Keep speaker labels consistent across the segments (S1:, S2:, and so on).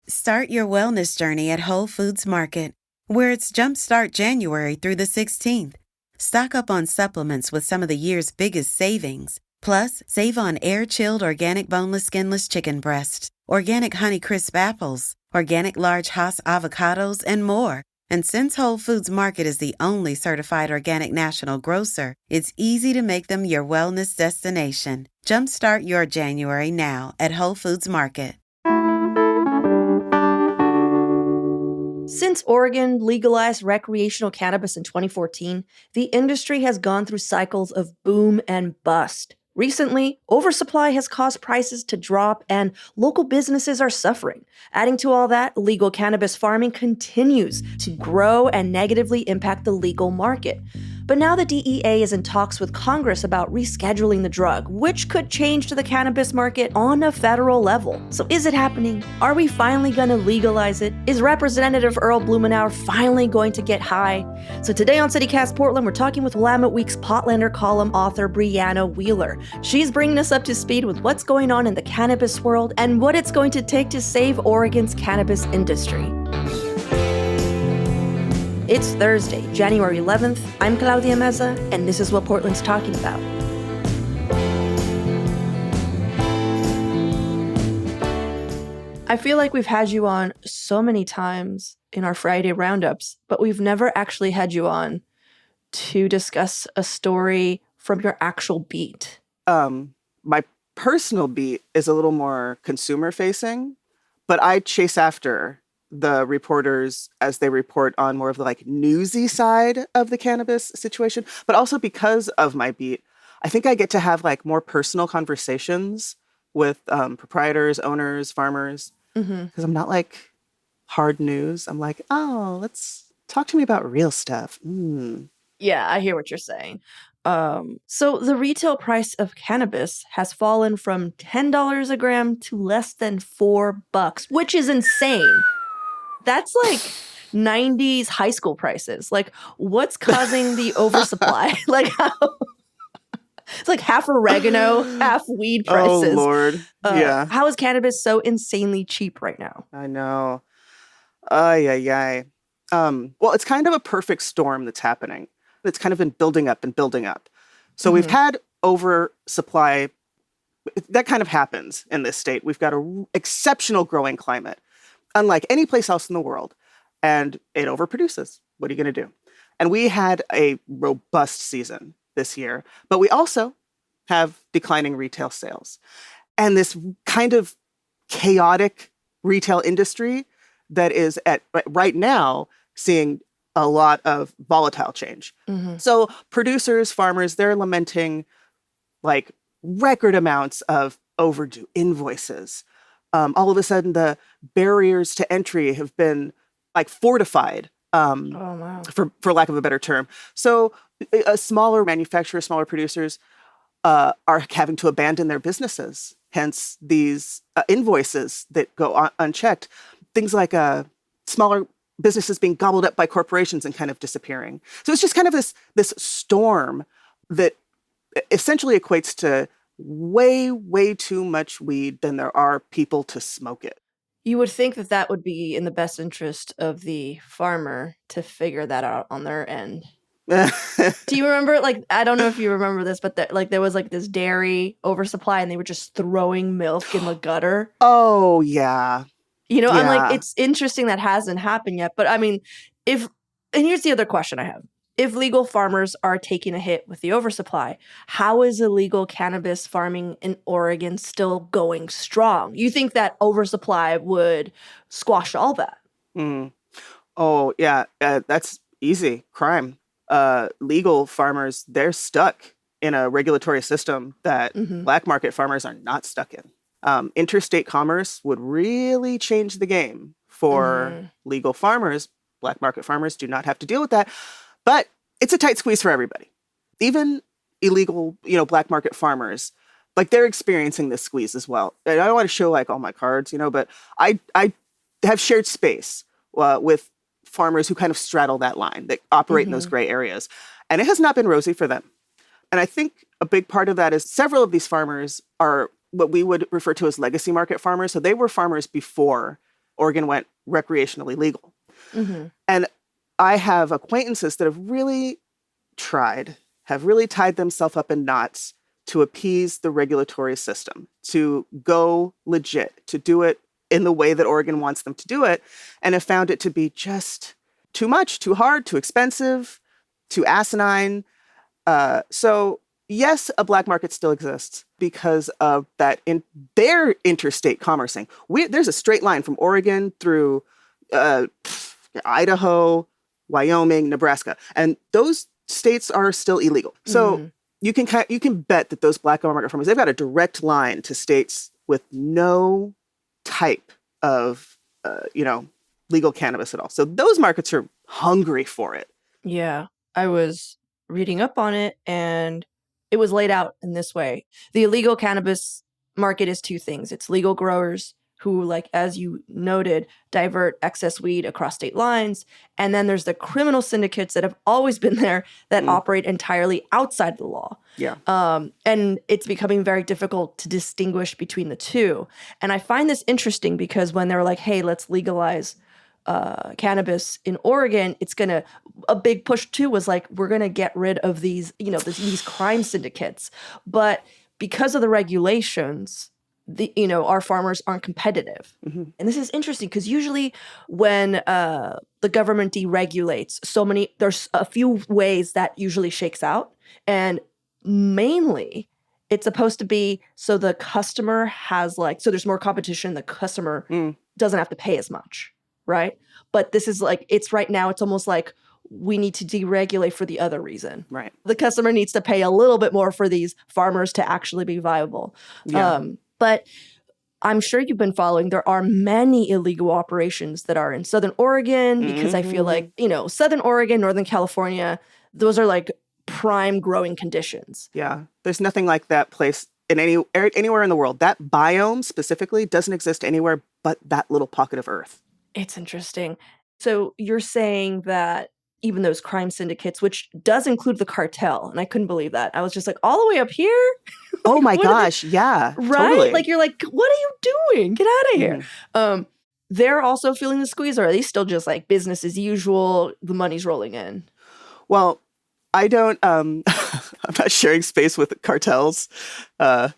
S1: Start your wellness journey at Whole Foods Market, where it's Jumpstart January through the 16th. Stock up on supplements with some of the year's biggest savings. Plus, save on air-chilled organic boneless skinless chicken breasts, organic Honeycrisp apples, organic large Hass avocados, and more. And since Whole Foods Market is the only certified organic national grocer, it's easy to make them your wellness destination. Jumpstart your January now at Whole Foods Market.
S2: Since Oregon legalized recreational cannabis in 2014, the industry has gone through cycles of boom and bust. Recently, oversupply has caused prices to drop and local businesses are suffering. Adding to all that, legal cannabis farming continues to grow and negatively impact the legal market. But now the DEA is in talks with Congress about rescheduling the drug, which could change to the cannabis market on a federal level. So is it happening? Are we finally going to legalize it? Is Representative Earl Blumenauer finally going to get high? So today on CityCast Portland, we're talking with Willamette Week's Potlander column author Brianna Wheeler. She's bringing us up to speed with what's going on in the cannabis world and what it's going to take to save Oregon's cannabis industry. It's Thursday, January 11th. I'm Claudia Meza, and this is what Portland's talking about. I feel like we've had you on so many times in our Friday roundups, but we've never actually had you on to discuss a story from your actual beat.
S3: My personal beat is a little more consumer facing, but I chase after the reporters as they report on more of the newsy side of the cannabis situation. But also because of my beat, I think I get to have more personal conversations with proprietors, owners, farmers, because I'm not hard news. I'm let's talk to me about real stuff.
S2: Yeah, I hear what you're saying. So the retail price of cannabis has fallen from $10 a gram to less than $4, which is insane. That's 90s high school prices. What's causing the oversupply? It's half oregano, half weed prices.
S3: Oh, Lord. Yeah.
S2: How is cannabis so insanely cheap right now?
S3: I know. Ay. Well, it's kind of a perfect storm that's happening. It's kind of been building up and building up. So we've had oversupply. That kind of happens in this state. We've got an exceptional growing climate, unlike any place else in the world. And it overproduces. What are you going to do? And we had a robust season this year, but we also have declining retail sales. And this kind of chaotic retail industry that is right now seeing a lot of volatile change. So producers, farmers, they're lamenting record amounts of overdue invoices. All of a sudden, the barriers to entry have been fortified, for lack of a better term. So a smaller manufacturers, smaller producers are having to abandon their businesses. Hence these invoices that go unchecked. Things like smaller businesses being gobbled up by corporations and kind of disappearing. So it's just kind of this storm that essentially equates to way too much weed than there are people to smoke it.
S2: You would think that would be in the best interest of the farmer to figure that out on their end. Do you remember, I don't know if you remember this, but there was this dairy oversupply and they were just throwing milk in the gutter?
S3: Oh, yeah.
S2: Yeah.
S3: I'm
S2: it's interesting that hasn't happened yet. But I mean, and here's the other question I have. If legal farmers are taking a hit with the oversupply, how is illegal cannabis farming in Oregon still going strong? You think that oversupply would squash all that?
S3: Oh, yeah. That's easy. Crime. Legal farmers, they're stuck in a regulatory system that black market farmers are not stuck in. Interstate commerce would really change the game for legal farmers. Black market farmers do not have to deal with that. But it's a tight squeeze for everybody. Even illegal, black market farmers, they're experiencing this squeeze as well. And I don't want to show all my cards, but I have shared space with farmers who kind of straddle that line, that operate in those gray areas. And it has not been rosy for them. And I think a big part of that is several of these farmers are what we would refer to as legacy market farmers. So they were farmers before Oregon went recreationally legal.
S2: Mm-hmm.
S3: And I have acquaintances that have really tied themselves up in knots to appease the regulatory system, to go legit, to do it in the way that Oregon wants them to do it, and have found it to be just too much, too hard, too expensive, too asinine. So yes, a black market still exists because of that in their interstate commercing. There's a straight line from Oregon through Idaho, Wyoming, Nebraska, and those states are still illegal. So you can bet that those black market farmers, they've got a direct line to states with no type of legal cannabis at all. So those markets are hungry for it.
S2: Yeah, I was reading up on it, and it was laid out in this way. The illegal cannabis market is two things. It's legal growers who, like, as you noted, divert excess weed across state lines. And then there's the criminal syndicates that have always been there that operate entirely outside of the law.
S3: Yeah.
S2: And it's becoming very difficult to distinguish between the two. And I find this interesting because when they're like, hey, let's legalize cannabis in Oregon, a big push too was like, we're going to get rid of these, these crime syndicates. But because of the regulations, our farmers aren't competitive. Mm-hmm. And this is interesting because usually when the government deregulates there's a few ways that usually shakes out. And mainly it's supposed to be so the customer has so there's more competition, the customer doesn't have to pay as much, right? But this is it's right now, it's almost like we need to deregulate for the other reason.
S3: Right.
S2: The customer needs to pay a little bit more for these farmers to actually be viable.
S3: Yeah.
S2: But I'm sure you've been following, there are many illegal operations that are in Southern Oregon because I feel like, Southern Oregon, Northern California, those are prime growing conditions.
S3: Yeah. There's nothing like that place in anywhere in the world. That biome specifically doesn't exist anywhere but that little pocket of earth.
S2: It's interesting. So you're saying that even those crime syndicates, which does include the cartel, and I couldn't believe that. I was just like, all the way up here?
S3: Oh my gosh, yeah.
S2: Right?
S3: Totally.
S2: You're like, what are you doing? Get out of here. They're also feeling the squeeze, or are they still just business as usual, the money's rolling in?
S3: Well, I don't, I'm not sharing space with cartels.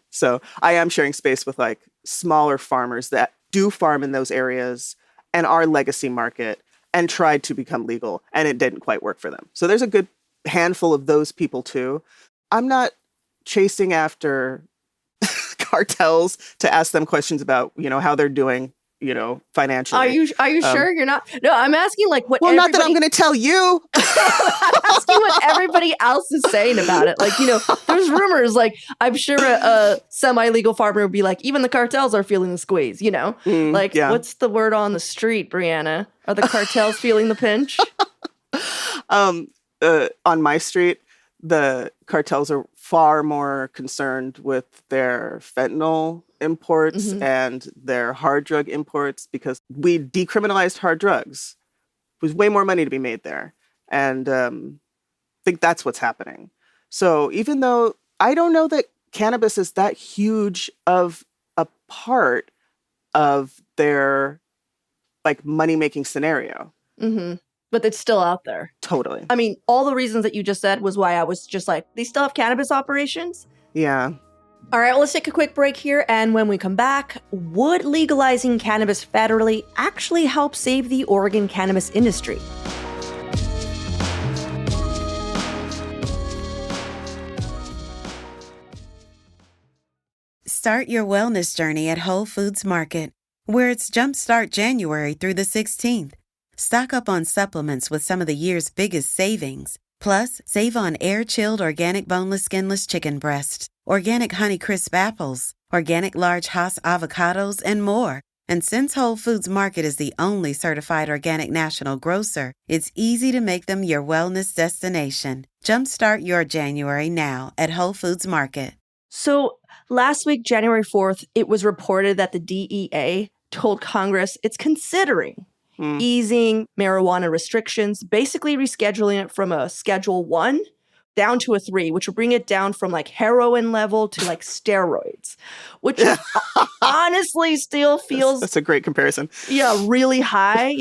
S3: So I am sharing space with smaller farmers that do farm in those areas and are legacy market and tried to become legal, and it didn't quite work for them. So there's a good handful of those people too. I'm not chasing after cartels to ask them questions about, how they're doing, financially.
S2: Are you sure you're not? No, I'm asking what.
S3: Well, not that I'm going to tell you.
S2: I'm asking what everybody else is saying about it. There's rumors. I'm sure a semi-legal farmer would be like, even the cartels are feeling the squeeze. Yeah. What's the word on the street, Brianna? Are the cartels feeling the pinch?
S3: On my street, the cartels are far more concerned with their fentanyl imports and their hard drug imports because we decriminalized hard drugs. There's way more money to be made there. And I think that's what's happening. So even though I don't know that cannabis is that huge of a part of their money-making scenario.
S2: Mm-hmm. But it's still out there.
S3: Totally.
S2: I mean, all the reasons that you just said was why I was just they still have cannabis operations?
S3: Yeah.
S2: All right, well, let's take a quick break here. And when we come back, would legalizing cannabis federally actually help save the Oregon cannabis industry?
S1: Start your wellness journey at Whole Foods Market, where it's Jumpstart January through the 16th. Stock up on supplements with some of the year's biggest savings. Plus, save on air-chilled organic boneless skinless chicken breasts, organic Honeycrisp apples, organic large Hass avocados, and more. And since Whole Foods Market is the only certified organic national grocer, it's easy to make them your wellness destination. Jumpstart your January now at Whole Foods Market.
S2: So last week, January 4th, it was reported that the DEA told Congress it's considering easing marijuana restrictions, basically rescheduling it from a Schedule 1 down to a 3, which would bring it down from like heroin level to like steroids, which honestly still feels
S3: that's a great comparison.
S2: really high.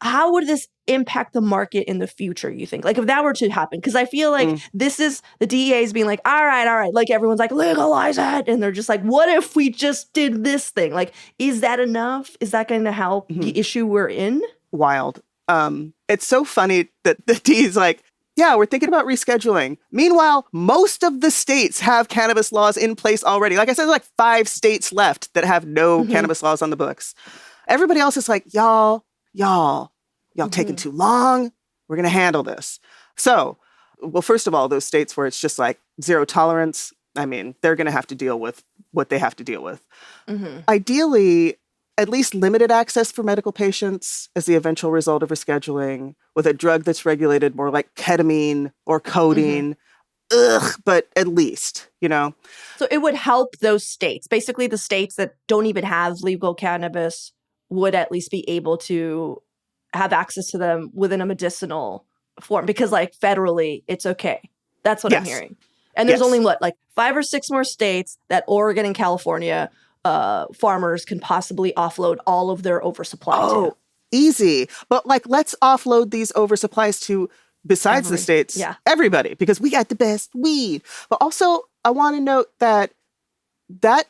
S2: How would this impact the market in the future, you think? Like if that were to happen, because I feel like this is the DEA is being like, all right, like everyone's like, legalize it, and they're just like, what if we just did this thing? Like, is that enough? Is that going to help the issue we're in?
S3: Wild. It's so funny that the D's like, yeah, we're thinking about rescheduling. Meanwhile, most of the states have cannabis laws in place already. Like I said, there's like 5 states left that have no cannabis laws on the books. Everybody else is like, y'all taking too long. We're going to handle this. So, well, first of all, those states where it's just like zero tolerance, I mean, they're going to have to deal with what they have to deal with. Ideally, at least limited access for medical patients as the eventual result of rescheduling with a drug that's regulated more like ketamine or codeine. But at least,
S2: So it would help those states. Basically, the states that don't even have legal cannabis would at least be able to have access to them within a medicinal form because like federally, it's okay. That's what I'm hearing. And there's only like 5 or 6 more states that Oregon and California farmers can possibly offload all of their oversupply to.
S3: Easy. But like, let's offload these oversupplies to, besides the states, everybody, because we got the best weed. But also, I want to note that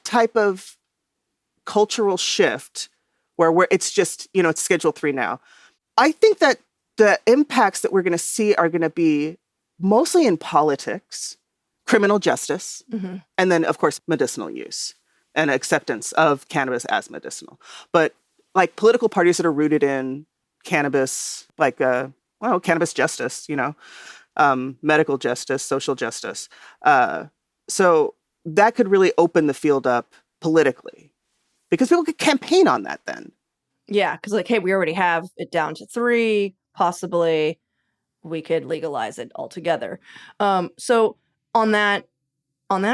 S3: type of cultural shift where it's just, it's Schedule 3 now. I think that the impacts that we're going to see are going to be mostly in politics, criminal justice, and then, of course, medicinal use and acceptance of cannabis as medicinal. But like political parties that are rooted in cannabis, like, cannabis justice, medical justice, social justice. So that could really open the field up politically because people could campaign on that then.
S2: Yeah, because like, hey, we already have it down to 3, possibly we could legalize it altogether. So on that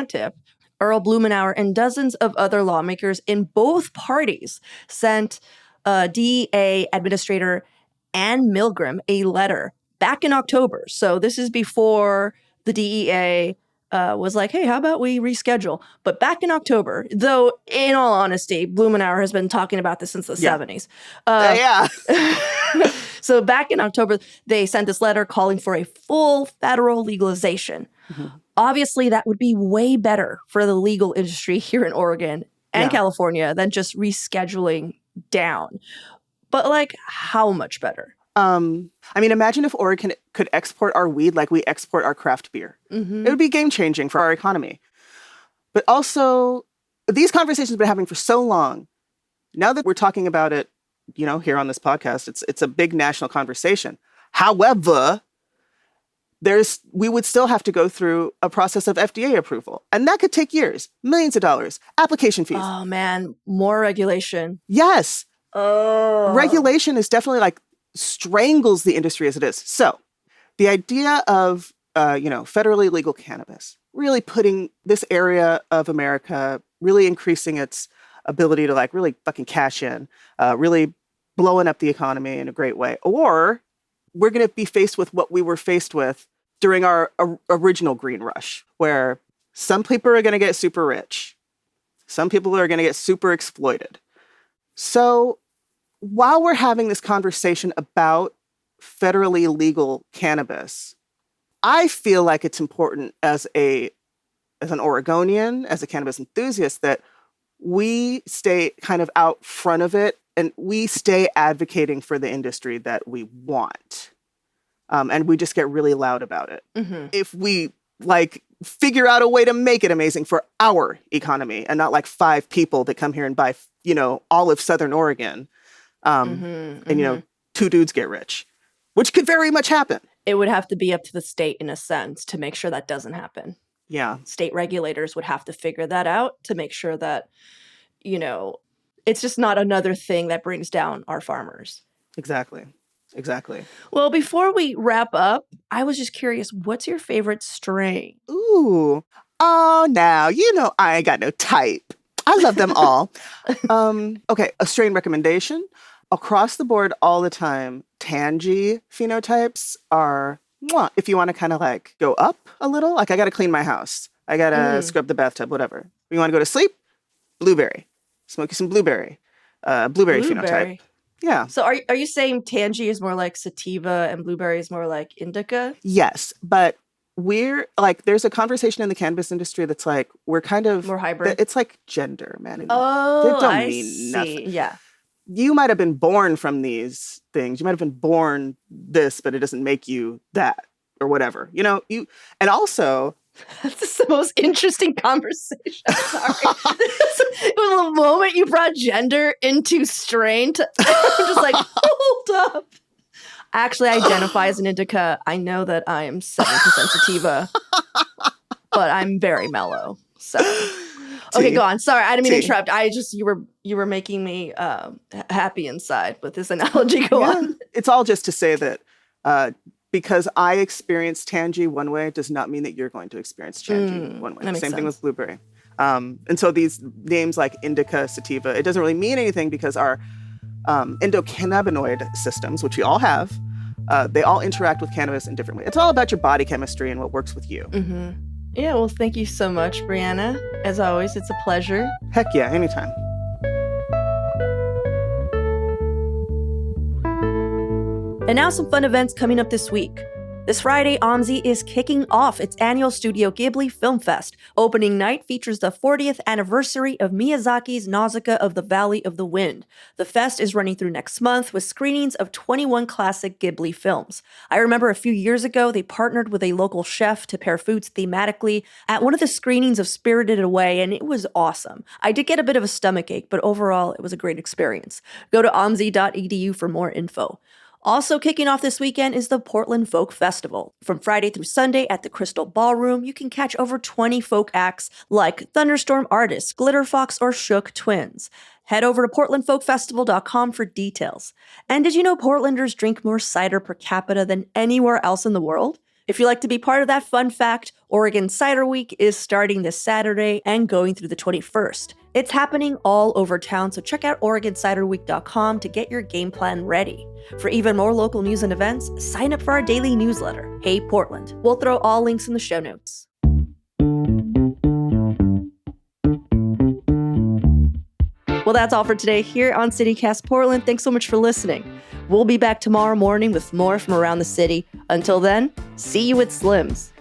S2: tip, Earl Blumenauer and dozens of other lawmakers in both parties sent DEA Administrator Ann Milgram a letter back in October. So this is before the DEA was like, hey, how about we reschedule? But back in October, though, in all honesty, Blumenauer has been talking about this since the 70s. So back in October, they sent this letter calling for a full federal legalization. Obviously, that would be way better for the legal industry here in Oregon and California than just rescheduling down. But like, how much better?
S3: I mean, imagine if Oregon could export our weed like we export our craft beer. It would be game-changing for our economy. But also, these conversations have been happening for so long. Now that we're talking about it, here on this podcast, it's a big national conversation. However, we would still have to go through a process of FDA approval. And that could take years, millions of dollars, application fees.
S2: Oh, man. More regulation.
S3: Yes. Regulation is definitely like strangles the industry as it is. So the idea of, federally legal cannabis, really putting this area of America, really increasing its ability to like really fucking cash in, really blowing up the economy in a great way. Or we're going to be faced with what we were faced with during our original green rush, where some people are going to get super rich. Some people are going to get super exploited. So while we're having this conversation about federally legal cannabis, I feel like it's important as an Oregonian, as a cannabis enthusiast, that we stay kind of out front of it and we stay advocating for the industry that we want. And we just get really loud about it. If we figure out a way to make it amazing for our economy and not like 5 people that come here and buy, all of Southern Oregon, and 2 dudes get rich, which could very much happen.
S2: It would have to be up to the state in a sense to make sure that doesn't happen.
S3: Yeah.
S2: State regulators would have to figure that out to make sure that, it's just not another thing that brings down our farmers.
S3: Exactly.
S2: Well, before we wrap up, I was just curious, what's your favorite strain?
S3: Ooh. Oh, now, I ain't got no type. I love them all. Okay, a strain recommendation. Across the board all the time, Tangy phenotypes are mwah. If you want to kind of like go up a little, like I got to clean my house. I got to scrub the bathtub, whatever. You want to go to sleep? Blueberry. Smoke you some blueberry. Blueberry phenotype. Yeah.
S2: So are you saying Tangy is more like sativa and blueberry is more like indica?
S3: Yes, but we're like, there's a conversation in the cannabis industry that's like, we're kind of
S2: more hybrid.
S3: It's like gender, man. And
S2: Oh,
S3: it don't
S2: I
S3: mean
S2: see.
S3: nothing.
S2: Yeah.
S3: You might have been born from these things. You might have been born this, but it doesn't make you that or whatever. You know, and also.
S2: This is the most interesting conversation. Sorry. The moment you brought gender into strain, I'm just like, hold up. I actually identify as an indica. I know that I am 7% sativa, but I'm very mellow. So, okay, go on. Sorry, I didn't mean to interrupt. You were making me happy inside with this analogy. Go on.
S3: It's all just to say that because I experienced Tangy one way does not mean that you're going to experience Tangy one way. Same thing with blueberry. And so these names like indica, sativa, it doesn't really mean anything because our endocannabinoid systems, which we all have, they all interact with cannabis in different ways. It's all about your body chemistry and what works with you.
S2: Mm-hmm. Yeah, well, thank you so much, Brianna. As always, it's a pleasure.
S3: Heck yeah, anytime.
S2: And now some fun events coming up this week. This Friday, OMSI is kicking off its annual Studio Ghibli Film Fest. Opening night features the 40th anniversary of Miyazaki's Nausicaa of the Valley of the Wind. The fest is running through next month with screenings of 21 classic Ghibli films. I remember a few years ago, they partnered with a local chef to pair foods thematically at one of the screenings of Spirited Away, and it was awesome. I did get a bit of a stomachache, but overall, it was a great experience. Go to omsi.edu for more info. Also kicking off this weekend is the Portland Folk Festival. From Friday through Sunday at the Crystal Ballroom, you can catch over 20 folk acts like Thunderstorm Artists, Glitter Fox, or Shook Twins. Head over to portlandfolkfestival.com for details. And did you know Portlanders drink more cider per capita than anywhere else in the world? If you'd like to be part of that fun fact, Oregon Cider Week is starting this Saturday and going through the 21st. It's happening all over town, so check out OregonCiderWeek.com to get your game plan ready. For even more local news and events, sign up for our daily newsletter, Hey Portland. We'll throw all links in the show notes. Well, that's all for today here on CityCast Portland. Thanks so much for listening. We'll be back tomorrow morning with more from around the city. Until then, see you at Slim's.